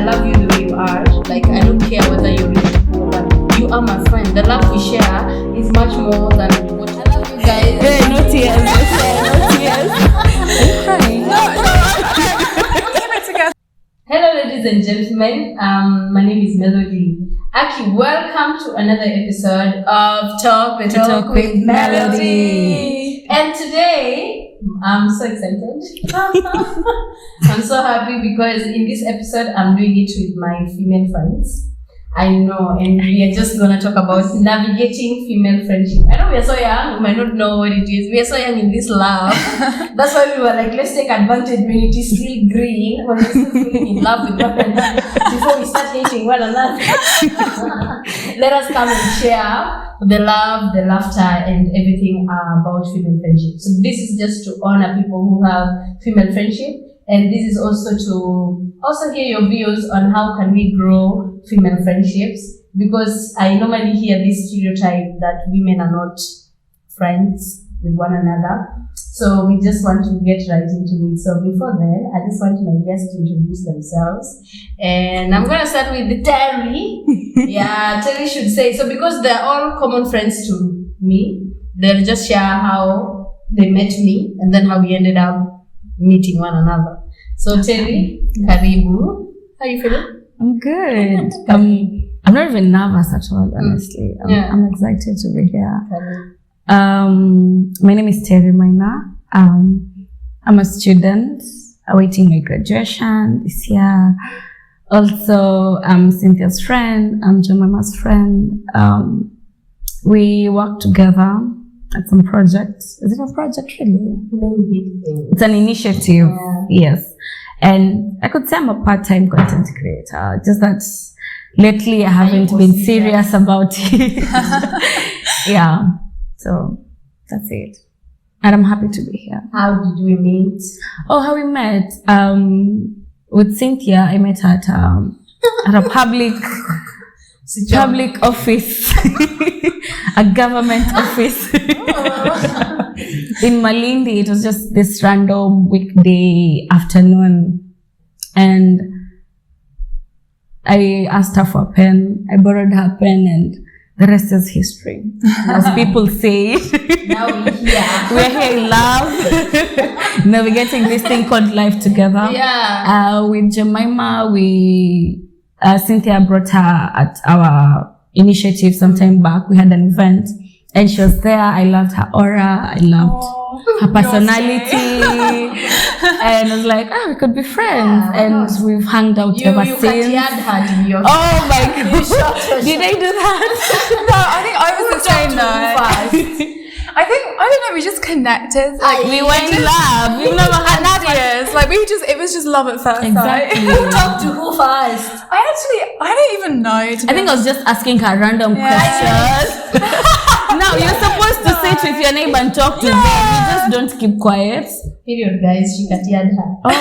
love you the way you are. Like, I don't care whether you're rich or poor, but you are my friend. The love we share is much more than what I love you guys. Hey, no tears, no tears. I'm crying. No. Keep it together. Hello, ladies and gentlemen. My name is Melody. Aki, welcome to another episode of Talk with Melody. And today, I'm so excited. I'm so happy because in this episode, I'm doing it with my female friends. I know, and we are just going to talk about navigating female friendship. I know we are so young, we might not know what it is. We are so young in this love. That's why we were like, let's take advantage when it is still green, when we're still feeling in love with one another, before we start hating one another. Let us come and share the love, the laughter, and everything about female friendship. So this is just to honor people who have female friendship. And this is also to hear your views on how can we grow female friendships, because I normally hear this stereotype that women are not friends with one another. So we just want to get right into it. So before then, I just want my guests to introduce themselves. And I'm going to start with Terry. Yeah, Terry should say. So because they're all common friends to me, they'll just share how they met me and then how we ended up meeting one another. So Terry, Karibu, how are you feeling? I'm good. I'm not even nervous at all, honestly. I'm excited to be here. My name is Terry Maina. I'm a student awaiting my graduation this year. Also, I'm Cynthia's friend. I'm Jemimah's friend. We work together at some project. Is it a project really? It's an initiative, yes. And I could say I'm a part-time content creator, just that lately I haven't been serious about it. Yeah, so that's it. And I'm happy to be here. How did we meet? Oh, how we met? With Cynthia, I met her at a public office, a government office. In Malindi. It was just this random weekday afternoon, and I asked her for a pen. I borrowed her pen, and the rest is history, as people say. Now we're here in love. Navigating this thing called life together. Yeah. With Jemimah, Cynthia brought her at our initiative sometime back. We had an event. And she was there. I loved her aura. I loved her personality. And I was like, we could be friends. And we've hung out ever since. Her in your oh my God. Did I do that? No, I think I was the same though. I don't know, we just connected. Like, we were in love. We've never had Nadia's. Like, it was just love at first sight. Who talked to who first? I don't even know. I think I was just asking her random questions. Now, you're supposed to sit with your neighbor and talk to them. You just don't keep quiet. Period, guys. She katiad her. Oh.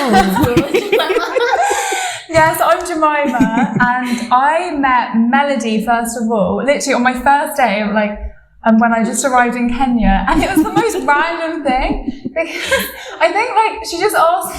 Yeah, so I'm Jemimah, and I met Melody first of all, literally on my first day, when I just arrived in Kenya, and it was the most random thing, because I think she just asked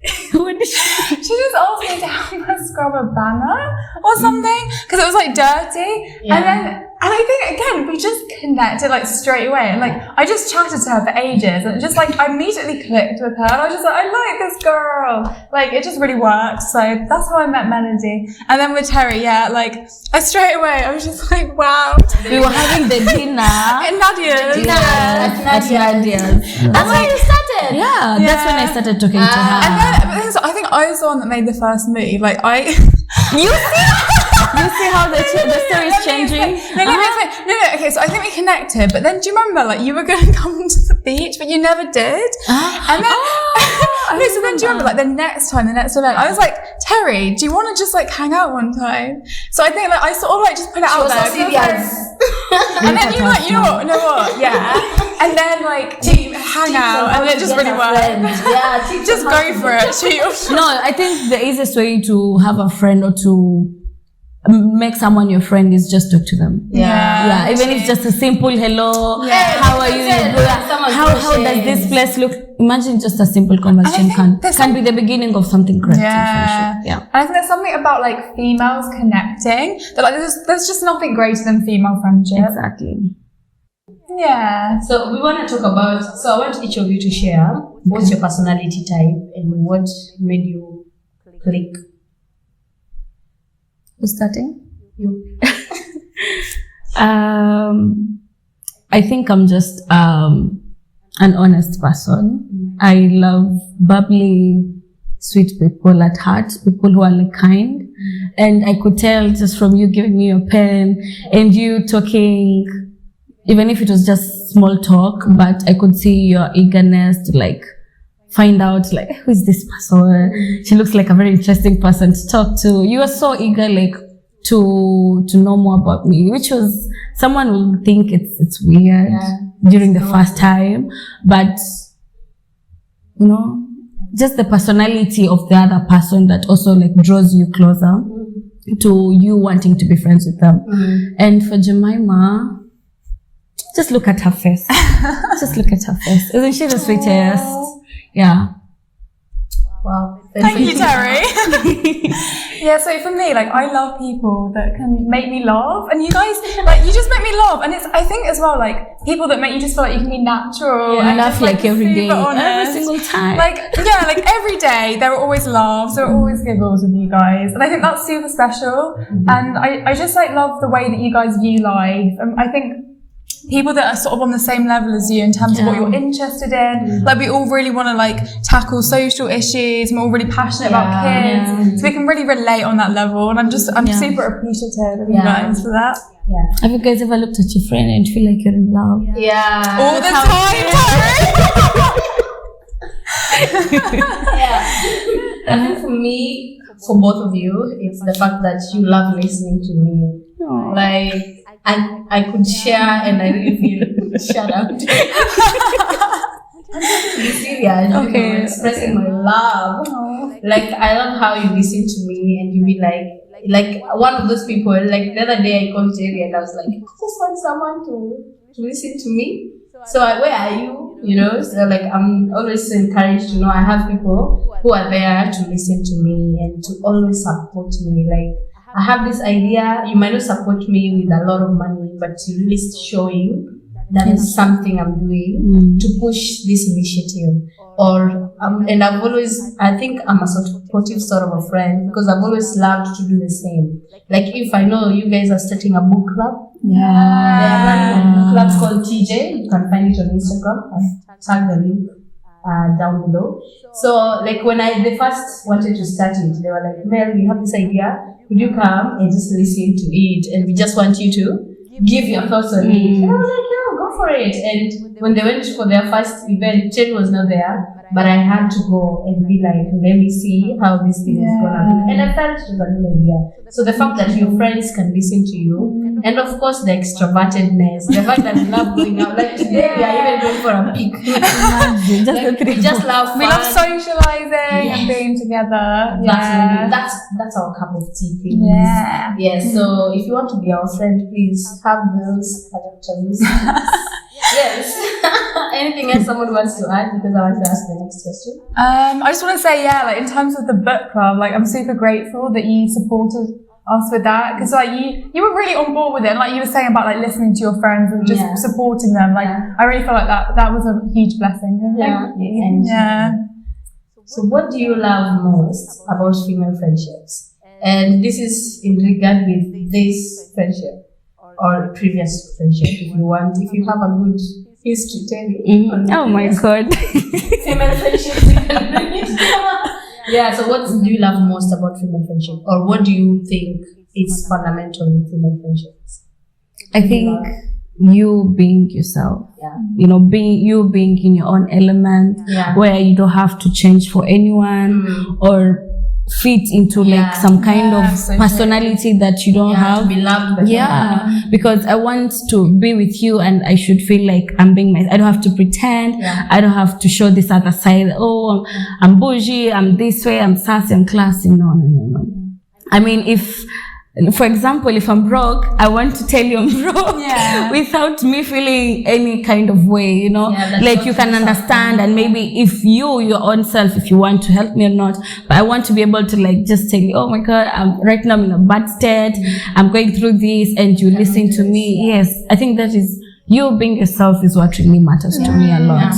me, she just asked me to help her scrub a banner or something, because it was dirty, and I think again we just connected straight away, and I just chatted to her for ages, and just I immediately clicked with her, and I was just I like this girl, it just really worked. So that's how I met Melody. And then with Terry, I straight away I was just wow. We were having the dinner at Nadia's. At Nadia's. That's where you started. Yeah, that's when I started talking to her. And then I think I was the one that made the first move. You see how the story is changing? No, okay, so I think we connected, but then do you remember, you were going to come to the beach, but you never did? And then, so then do you remember, the next event, I was like, Terry, do you want to just, hang out one time? So I think, I sort of, just put it out there. And then you know what, yeah. And then, we hang out, and it just really worked. Yeah, just go for it. No, I think the easiest way to have a friend or to make someone your friend is just talk to them. Yeah. Even if it's just a simple hello, how are you? How does this place look? Imagine just a simple conversation can be the beginning of something great. Yeah. Yeah. And I think there's something about like females connecting that like there's just nothing greater than female friendship. Exactly. Yeah. So we want to talk about, so I want each of you to share what's your personality type and what made you click. Who's starting? You. I think I'm just an honest person. I love bubbly, sweet people at heart, people who are like kind. And I could tell just from you giving me your pen and you talking, even if it was just small talk, but I could see your eagerness to like find out like, who is this person? She looks like a very interesting person to talk to. You are so eager like to know more about me, which was, someone will think it's weird during the first time, but you know, just the personality of the other person that also like draws you closer to you wanting to be friends with them. And for Jemimah, just look at her face. Just look at her face. Isn't she the sweetest? Yeah. Wow. Thank you, Terry. Yeah, so for me, like, I love people that can make me laugh. And you guys, like, you just make me laugh. And I think as well, like, people that make you just feel like you can be natural. Yeah, and laugh just, like every day. honest. Every single time. Like, yeah, like every day, there are always laughs, there are always giggles with you guys. And I think that's super special. And I just, like, love the way that you guys view life. And I think people that are sort of on the same level as you in terms of what you're interested in. Like, we all really want to like tackle social issues, and we're all really passionate about kids. So we can really relate on that level. And I'm super appreciative of you guys for that. Yeah. Have you guys ever looked at your friend and feel like you're in love? Yeah. All the time, Terry. I think for me, for both of you, it's the fact that you love listening to me. Aww. Like, I could share and I really feel shut up. To be serious, Okay. Expressing my love. Like, I love how you listen to me and you be like one of those people. Like the other day I called Jerry and I was like, I just want someone to listen to me. So where are you? You know, so like I'm always encouraged to know I have people who are there to listen to me and to always support me. Like, I have this idea, you might not support me with a lot of money, but you're really showing that is something I'm doing to push this initiative. Or and I think I'm a supportive sort of a friend because I've always loved to do the same. Like, if I know you guys are starting a book club, they are running a book club called TJ. You can find it on Instagram. I'll tag the link down below. So like when they first wanted to start it, they were like, Mel, we have this idea. Would you come and just listen to it? And we just want you to give your thoughts on it. And I was like, no, go for it. And when they went for their first event, Chen was not there, but I had to go and be like, let me see how this thing is gonna be. And I felt it was a good idea. So the fact that your friends can listen to you, and of course the extrovertedness, the fact that we love going out. Like today we are even going for a pic. We just love fun. We love socializing and being together. That's our cup of tea thing. Yeah. So if you want to be our friend, please have those characteristics. Yes. Anything else someone wants to add? Because I want to ask the next question. I just want to say, like in terms of the book club, like I'm super grateful that you supported us with that, because like you were really on board with it, and like you were saying about like listening to your friends and just supporting them. Like I really feel like that was a huge blessing. Thank you. So what do you love most about female friendships? And this is in regard with this friendship or previous friendship, if you have a good history telling. Oh my God. Female friendships. Yeah, so what do you love most about female friendship? Or what do you think is fundamental in female friendships? I think you being yourself. You know, being in your own element, where you don't have to change for anyone or fit into like some kind of personality that you don't have. To be loved. Because I want to be with you and I should feel like I'm being myself. I don't have to pretend. I don't have to show this other side. Oh, I'm bougie, I'm this way, I'm sassy, I'm classy. No. I mean, if for example, if I'm broke, I want to tell you I'm broke without me feeling any kind of way, you know, like you can understand. And maybe if your own self, if you want to help me or not, but I want to be able to like just tell you, oh my God, right now I'm in a bad state. I'm going through this, and you listen to me. Yes, I think that is, you being yourself is what really matters to me a lot.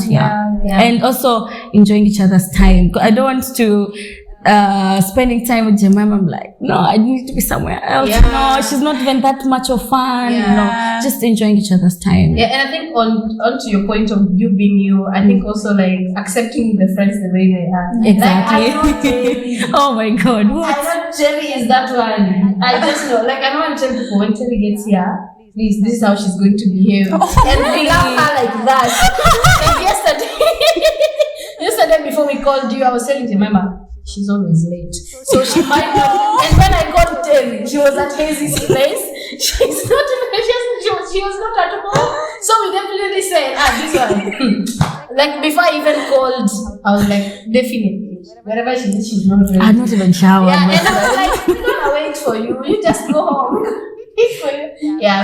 And also enjoying each other's time. I don't want to spending time with Jemimah. I'm like, no, I need to be somewhere else. No, she's not even that much of fun. No, just enjoying each other's time. And I think on to your point of you being you, I think also like accepting the friends the way they are. Exactly. Like, I know Terry. Oh my God, what? I know Terry is that one. I just know, like, I know I'm telling people when Terry gets here, please, this is how she's going to behave. And we love her like that. Like yesterday before we called you, I was telling Jemimah, she's always late. So she might not. And when I called Terry, she was at Hazy's place. She was not at home. So we definitely said, this one. Like before I even called, I was like, definitely. Wherever she is, she's not ready. I'm not even showered. And I was like, we're gonna wait for you. You just go home.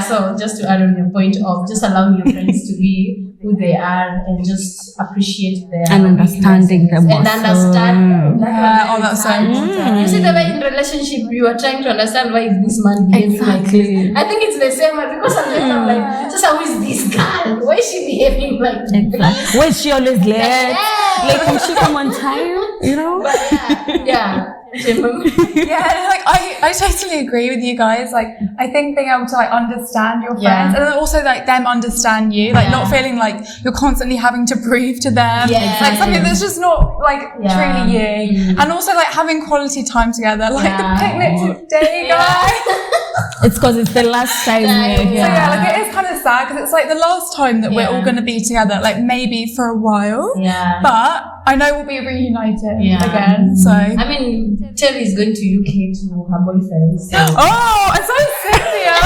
So just to add on your point of just allowing your friends to be who they are and just appreciate their and understanding them and understand. That's so important. You see the way in relationship you are trying to understand why is this man behaving like this. I think it's the same way, because sometimes I'm like, just how is this girl? Why is she behaving like this? Exactly. Why is she always late? Like, can she come on time? You know? But like I totally agree with you guys. Like, I think being able to like understand your friends and then also like them understand you, like not feeling like you're constantly having to prove to them like something that's just not like truly you. And also like having quality time together, like the picnic today, guys. It's because it's the last time we're here. So like it is kind of sad because it's like the last time that we're all going to be together, like maybe for a while. But I know we'll be reunited again. So I mean, Terry is going to UK to her boyfriend. So. Oh, and so is Cynthia.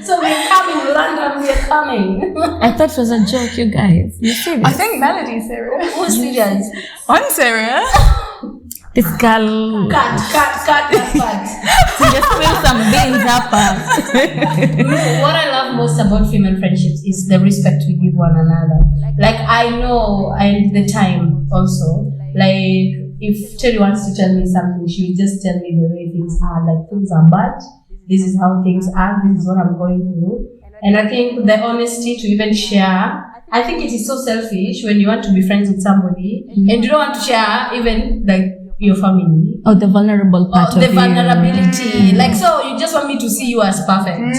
So we're coming, London. We're coming. I thought it was a joke, you guys. You're serious? I think Melody's serious. Who's serious? I'm serious. This girl. Cut. To just spill some beans up. What I love most about female friendships is the respect we give one another. Like, I know, and the time also. Like, if Terry wants to tell me something, she will just tell me the way things are. Like, things are bad. This is how things are. This is what I'm going through. And I think the honesty to even share. I think it is so selfish when you want to be friends with somebody and you don't want to share even like your family. Or the vulnerable part of the vulnerability. Like, so you just want me to see you as perfect.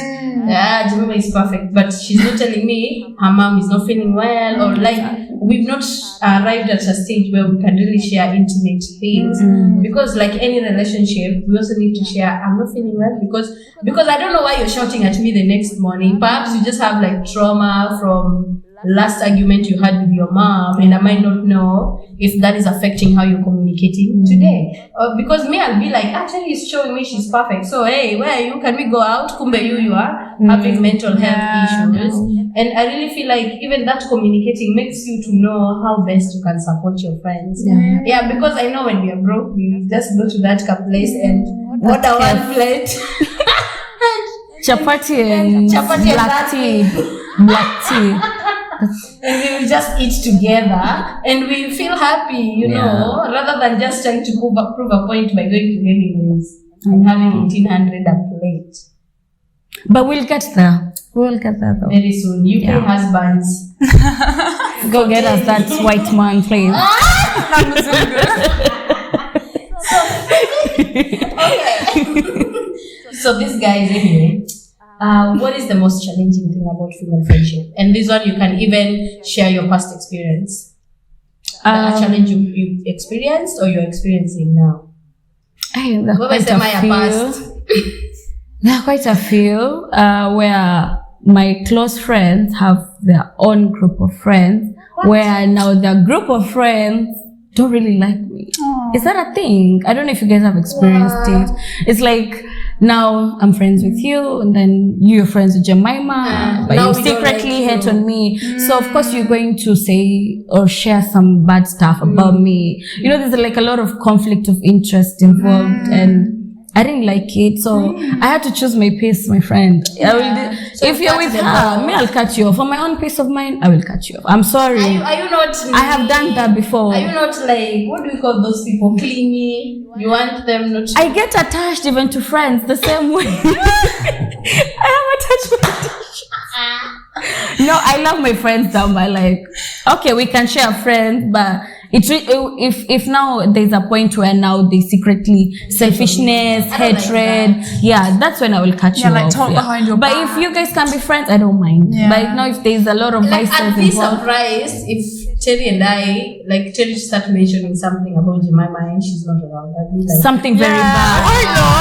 Yeah, Jemimah is perfect. But she's not telling me her mom is not feeling well, or like we've not arrived at a stage where we can really share intimate things. Because like any relationship, we also need to share, I'm not feeling well because I don't know why you're shouting at me the next morning. Perhaps you just have like trauma from last argument you had with your mom, and I might not know if that is affecting how you're communicating today. Because me, I'll be like, actually, it's showing me she's perfect. So, hey, where are you? Can we go out? Kumbe, you are having mental health issues. And I really feel like even that communicating makes you to know how best you can support your friends. Because I know when we are broke, we just go to that place and order one plate. Chapati and black tea. And we will just eat together and we feel happy, you know, rather than just trying to prove a point by going to Hemingway's and having 1,800 a plate. But we'll get there. We'll get there though. Very soon. UK husbands. Go get us that white man, please. That was so good. Okay. So this guy is anyway. What is the most challenging thing about female friendship? And this one, you can even share your past experience. A challenge you experienced or you're experiencing now. There are quite a few where my close friends have their own group of friends. Where now their group of friends don't really like me. Is that a thing? I don't know if you guys have experienced it. It's like, now I'm friends with you, and then you're friends with Jemimah, but you secretly hate on me. So of course you're going to say or share some bad stuff about me. You know, there's like a lot of conflict of interest involved, and I didn't like it, so I had to choose my peace, my friend. So if you're with her, me, I'll cut you off. For my own peace of mind, I will cut you off. I'm sorry. Are you not? I have done that before. Are you not like, what do we call those people? Clingy. You want them not to... I get attached even to friends the same way. I have attachment issues. No, I love my friends down by like, okay, we can share friends, but if now there's a point where now they secretly selfishness, hatred, that's when I will cut you off. Like talk behind your back. But if you guys can be friends, I don't mind. But now if there's a lot of like, vices I'd be involved, surprised if Terry and I, like Terry start mentioning something about Jemimah and she's not around. I'd be like, something very bad. I know.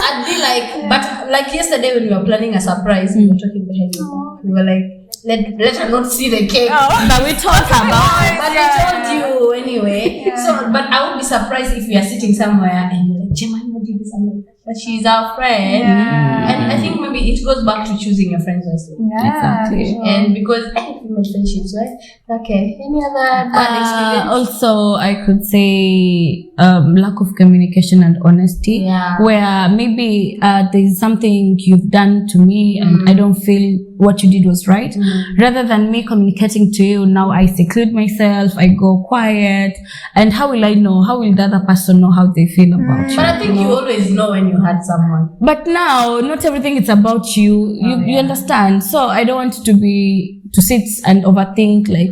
I'd be like, but like yesterday when we were planning a surprise, we were talking behind your back. We were like, let her not see the cake. But we talk about it. But we told you anyway. So, but I would be surprised if we are sitting somewhere and you're like, Jemimah did this. I'm like, but she's our friend. And I think maybe it goes back to choosing your friends wisely. Exactly. Sure. And because female friendships, right? Okay. Any other bad experience? Also, I could say lack of communication and honesty, where maybe there's something you've done to me and I don't feel what you did was right. Rather than me communicating to you, now I seclude myself, I go quiet. And how will I know? How will the other person know how they feel about you? But I think you always know when you had someone. But now, not everything is about you. You understand? So I don't want to sit and overthink like,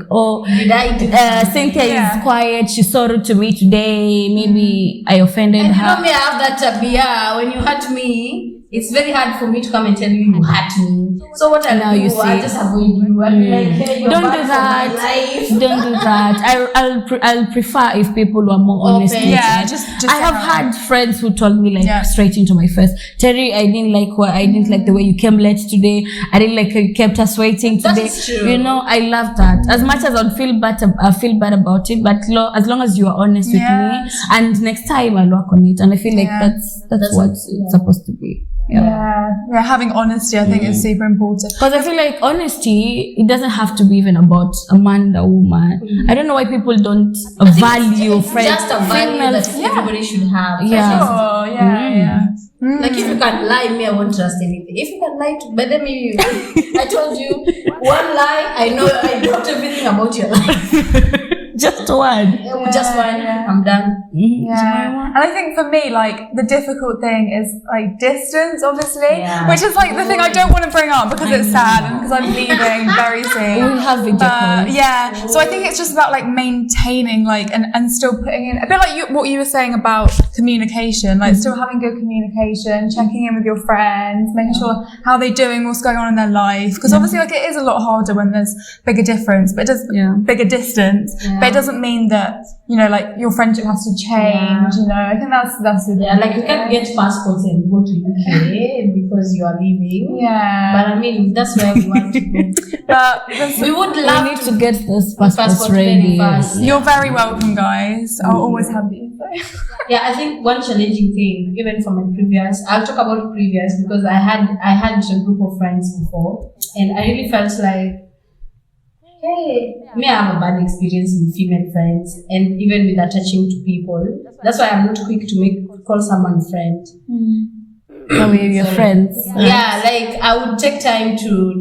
Cynthia is quiet, she's so rude to me today, maybe I offended and her. You know me, I have that tabia. When you hurt me, it's very hard for me to come and tell you hurt me. So what I do, I just avoid you. I'll be like, hey, you're don't bad do for that. my life. Don't do that. I'll prefer if people were more honest. Just I have had friends who told me like straight into my face, Terry, I didn't like the way you came late today. I didn't like how you kept us waiting today. That's true. You know, I love that. As much as I'd feel bad about it, but as long as you are honest with me, and next time I'll work on it. And I feel like that's what it's supposed to be. Having honesty, I think, is super important. Because I feel like honesty, it doesn't have to be even about a man or woman. I don't know why people don't value friends. Just a value that everybody should have. Like if you can lie, me, I won't trust anything. If you can lie to, but then maybe I told you one lie, I know I dropped everything about your life. Just one. Just one. I'm done. And I think for me, like, the difficult thing is like distance, obviously, which is like the thing I don't want to bring up because it's sad and because I'm leaving very soon. We have video calls. So I think it's just about like maintaining like and still putting in a bit like what you were saying about communication, like still having good communication, checking in with your friends, making sure how they're doing, what's going on in their life. Because obviously, like, it is a lot harder when there's bigger difference, but it does bigger distance. But it doesn't mean that, you know, like your friendship has to change, you know. I think that's it. Like you can't get passports and go to UK because you are leaving. But I mean, that's where we want to go. But we would love to get those passports ready. You're very welcome, guys. I'll always have you. I think one challenging thing, even from my previous, I'll talk about previous because I had a group of friends before, and I really felt like, hey, me, I have a bad experience with female friends and even with attaching to people. That's why I'm not quick to call someone friend. Your friends. Like I would take time to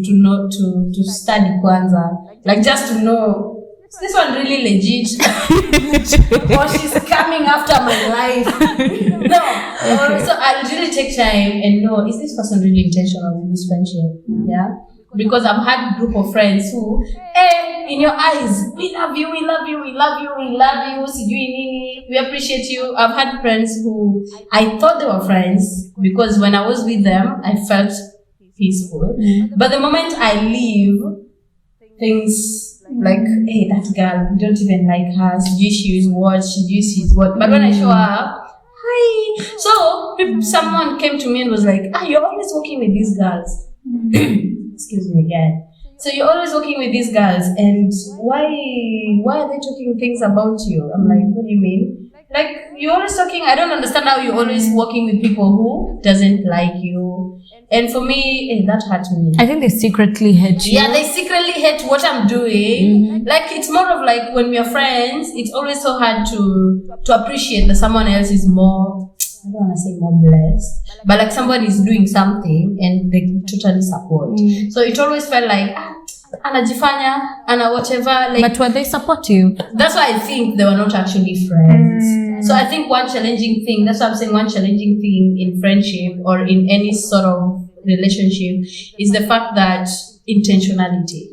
know to study Kwanzaa, like just to know, is this one really legit? Or she's coming after my life? No. So I'll really take time and know, is this person really intentional in this friendship? Because I've had a group of friends who, in your eyes, we love you, we love you, we love you, we love you, we appreciate you. I've had friends who I thought they were friends because when I was with them, I felt peaceful. But the moment I leave, things like, hey, that girl, we don't even like her, she's what, she's what. But when I show up, hi. So someone came to me and was like, you're always working with these girls. Excuse me again. So you're always working with these girls, and why are they talking things about you? I'm like, what do you mean? Like, you're always talking, I don't understand how you're always working with people who doesn't like you. And for me, that hurt me. I think they secretly hate you. Yeah, they secretly hate what I'm doing. Like, it's more of like when we are friends, it's always so hard to appreciate that someone else is more, I don't want to say more blessed, but like somebody is doing something and they totally support. So it always felt like, anajifanya, ana whatever. Like, but were they supportive? That's why I think they were not actually friends. So I think one challenging thing, that's what I'm saying, one challenging thing in friendship or in any sort of relationship is the fact that intentionality.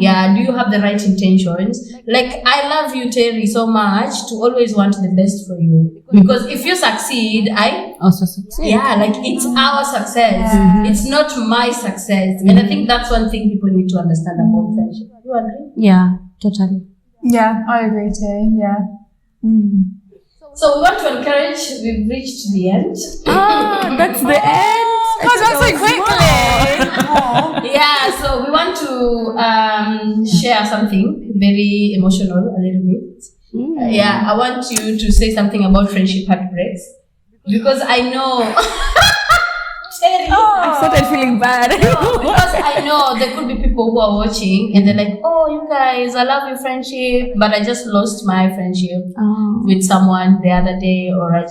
Yeah, do you have the right intentions? Like, I love you, Terry, so much to always want the best for you. Because if you succeed, I also succeed. Yeah, like it's our success. It's not my success. And I think that's one thing people need to understand about friendship. You agree? Yeah, totally. Yeah, I agree too. Yeah. So we want to encourage, we've reached the end. That's the end. That's so quickly. Yeah, so we want to share something very emotional a little bit. Yeah, I want you to say something about friendship heartbreaks. Because I know... I started feeling bad. Because I know there could be people who are watching and they're like, oh, you guys, I love your friendship, but I just lost my friendship with someone the other day, or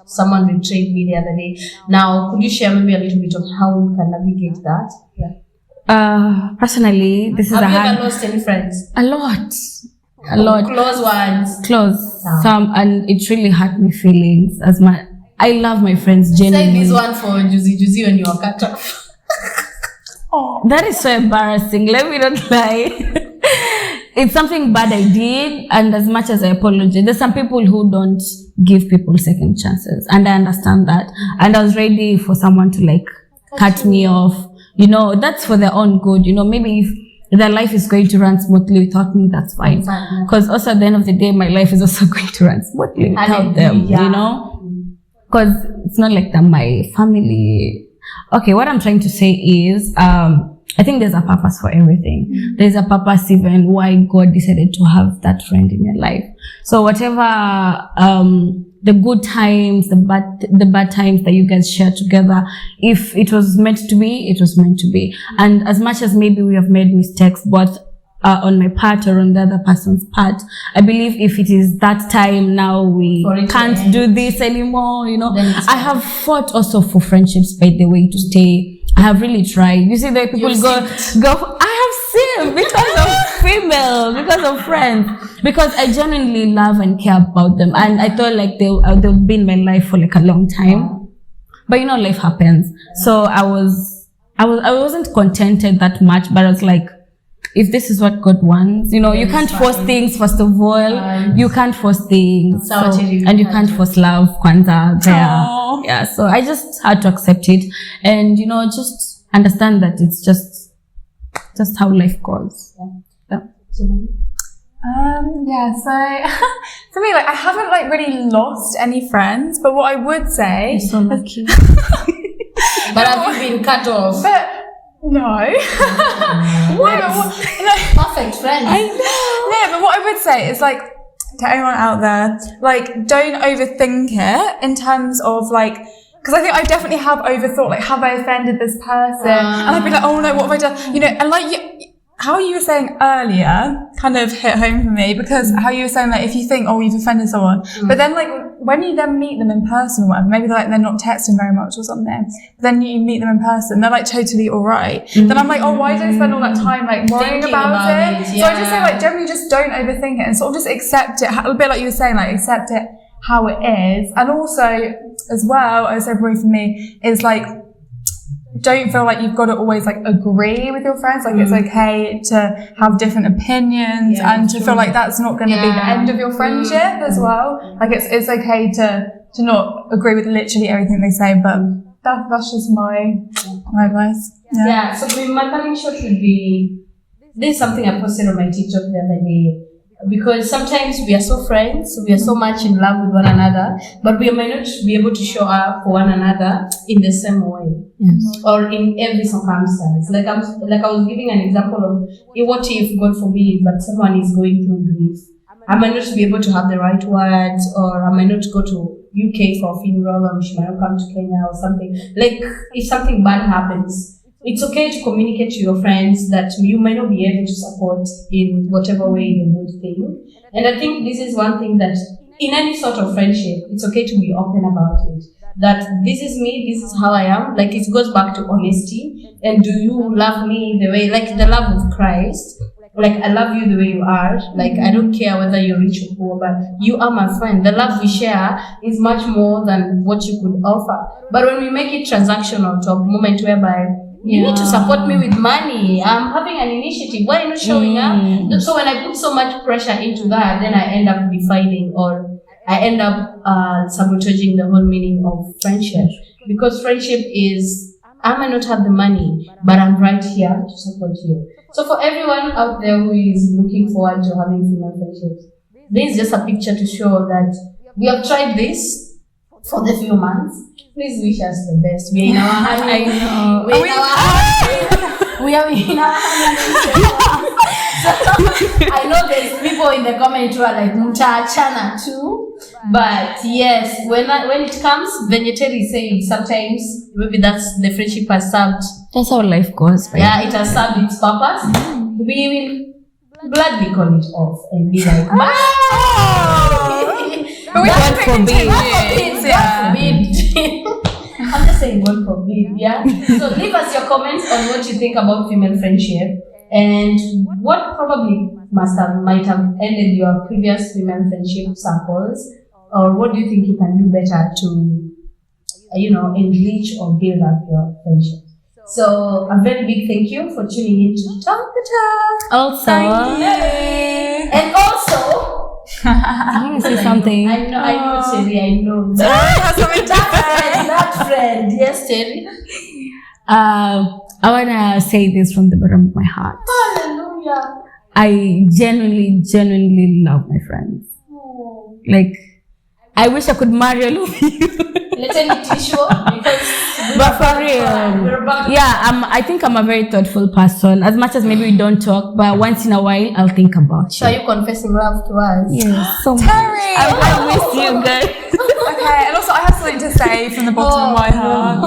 someone betrayed me the other day. Now, could you share maybe a little bit of how we can navigate that? Yeah. Personally, this is Have you ever lost any friends? A lot. Close ones. Close. Some, and it really hurt my feelings as my. I love my friends genuinely. Say this one for Juicy when you are cut off. That is so embarrassing. Let me not lie. It's something bad I did, and as much as I apologize, there's some people who don't give people second chances, and I understand that. And I was ready for someone to like cut me off. You know, that's for their own good. You know, maybe if their life is going to run smoothly without me, that's fine. Because also at the end of the day, my life is also going to run smoothly without them. You know. Because it's not like they're my family. Okay, what I'm trying to say is, I think there's a purpose for everything. There's a purpose even why God decided to have that friend in your life. So whatever, the good times, the bad times that you guys share together, if it was meant to be, it was meant to be. And as much as maybe we have made mistakes, both on my part or on the other person's part, I believe if it is that time now we can't do this anymore, you know. I have fought also for friendships, by the way, to stay. I have really tried. You see, the way people go. I have sinned because of female, because of friends, because I genuinely love and care about them, and I thought like they'll be in my life for like a long time. But you know, life happens. So I wasn't contented that much, but I was like, if this is what God wants, you know, you can't force things, first of all. You can't force things. And you can't force love, kwanza, there. Yeah, so I just had to accept it. And, you know, just understand that it's just how life goes. So for me, like, I haven't like really lost any friends, but what I would say... You're so lucky. But have you been cut off? No. Perfect friends. No, but what I would say is like, to anyone out there, like, don't overthink it in terms of like, because I think I definitely have overthought, like, have I offended this person? And I'd be like, oh no, what have I done? You know, and like, how you were saying earlier kind of hit home for me, because how you were saying that if you think, oh, you've offended someone, but then like when you then meet them in person or whatever, maybe they're not texting very much or something, but then you meet them in person, they're like totally alright. Then I'm like, oh, why did I spend all that time like worrying about it? So I just say like, generally just don't overthink it and sort of just accept it, a bit like you were saying, like accept it how it is. And also as well, I would say probably for me is like, don't feel like you've got to always like agree with your friends. Like it's okay to have different opinions and to feel like that's not going to be the end of your friendship as well. Like it's okay to not agree with literally everything they say, but that's just my advice. Yeah. So my parting shot would be, this is something I posted on my TikTok the other day. Because sometimes we are so friends, we are so much in love with one another, but we might not be able to show up for one another in the same way, or in every circumstance. Like I was giving an example of, what if, God forbid, but someone is going through grief? I might not be able to have the right words, or I might not go to UK for a funeral, or she might not come to Kenya or something. Like, if something bad happens, it's okay to communicate to your friends that you might not be able to support in whatever way in a good thing. And I think this is one thing that in any sort of friendship, it's okay to be open about it. That this is me, this is how I am. Like, it goes back to honesty. And do you love me the way, like the love of Christ? Like, I love you the way you are. Like, I don't care whether you're rich or poor, but you are my friend. The love we share is much more than what you could offer. But when we make it transactional to a moment whereby you need to support me with money, I'm having an initiative, why are you not showing up? So when I put so much pressure into that, then I end up defining, or I end up sabotaging the whole meaning of friendship. Because friendship is, I might not have the money, but I'm right here to support you. So for everyone out there who is looking forward to having female friendships, this is just a picture to show that we have tried this for the few months. Please wish us the best. We're in our honeymoon. We are in our honeymoon. I know there's people in the comment who are like, mtaachana too. But yes, when it comes, Vegetarian is saying sometimes maybe that's the friendship has served. That's how life goes. Right? Yeah, it has served its purpose. We will gladly call it off and be like, bye. But we have to forbid. I'm just saying, God forbid, yeah. So leave us your comments on what you think about female friendship and what probably might have ended your previous female friendship circles, or what do you think you can do better to, enrich or build up your friendship. So a very big thank you for tuning in to Talk the Talk. Also, and also, I want to say something. I know, Terry. I know. That friend. Yes, Terry. I want to say this from the bottom of my heart. Hallelujah. I genuinely love my friends. Oh. Like, I wish I could marry all of you. Let me tissue because. But for real, I think I'm a very thoughtful person. As much as maybe we don't talk, but once in a while, I'll think about you. So are you confessing love to us? Yes, so much. Terry! I miss you guys. Okay, and also I have something to say from the bottom of my heart.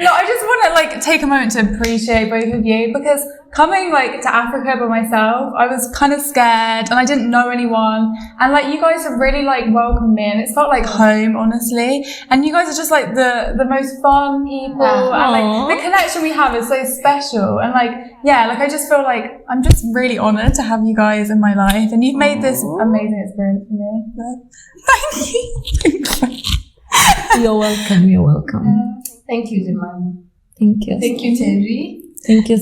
No, I just want to take a moment to appreciate both of you, because coming to Africa by myself, I was kind of scared and I didn't know anyone, and you guys have really welcomed me, and it's felt like home, honestly. And you guys are just the most fun people, and the connection we have is so special, and I just feel I'm just really honoured to have you guys in my life, and you've made this amazing experience for me. Thank you. You're welcome. Thank you, Jemimah. Thank you. Thank you, Terry. Thank you.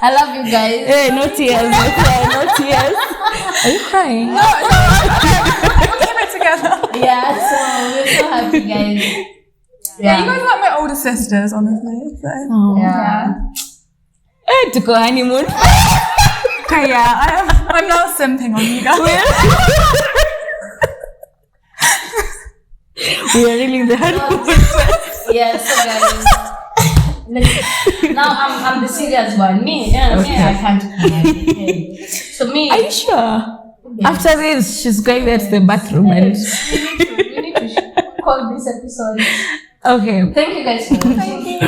I love you guys. Hey, no tears. No tears. Are you crying? No. Keep it together. Yeah, so we're so happy, guys. Yeah, you guys are like my older sisters, honestly. So. Oh. Yeah. I took a honeymoon. Okay, yeah, I'm now simping on you guys. We are really in the honeymoon. Yeah, so guys. Now I'm the serious one. Me, I can't cry. Okay. So me. Are you sure? Yes. After this, she's going there to the bathroom and. We need to call this episode. Okay. Thank you guys for watching. Thank you.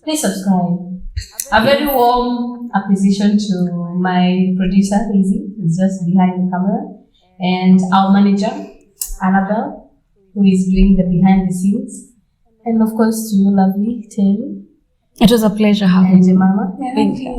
Please subscribe. A very warm appreciation to my producer, Izzy, who's just behind the camera, and our manager, Annabelle, who is doing the behind the scenes, and of course to you, lovely Terry. It was a pleasure having you, Jemimah. Thank you.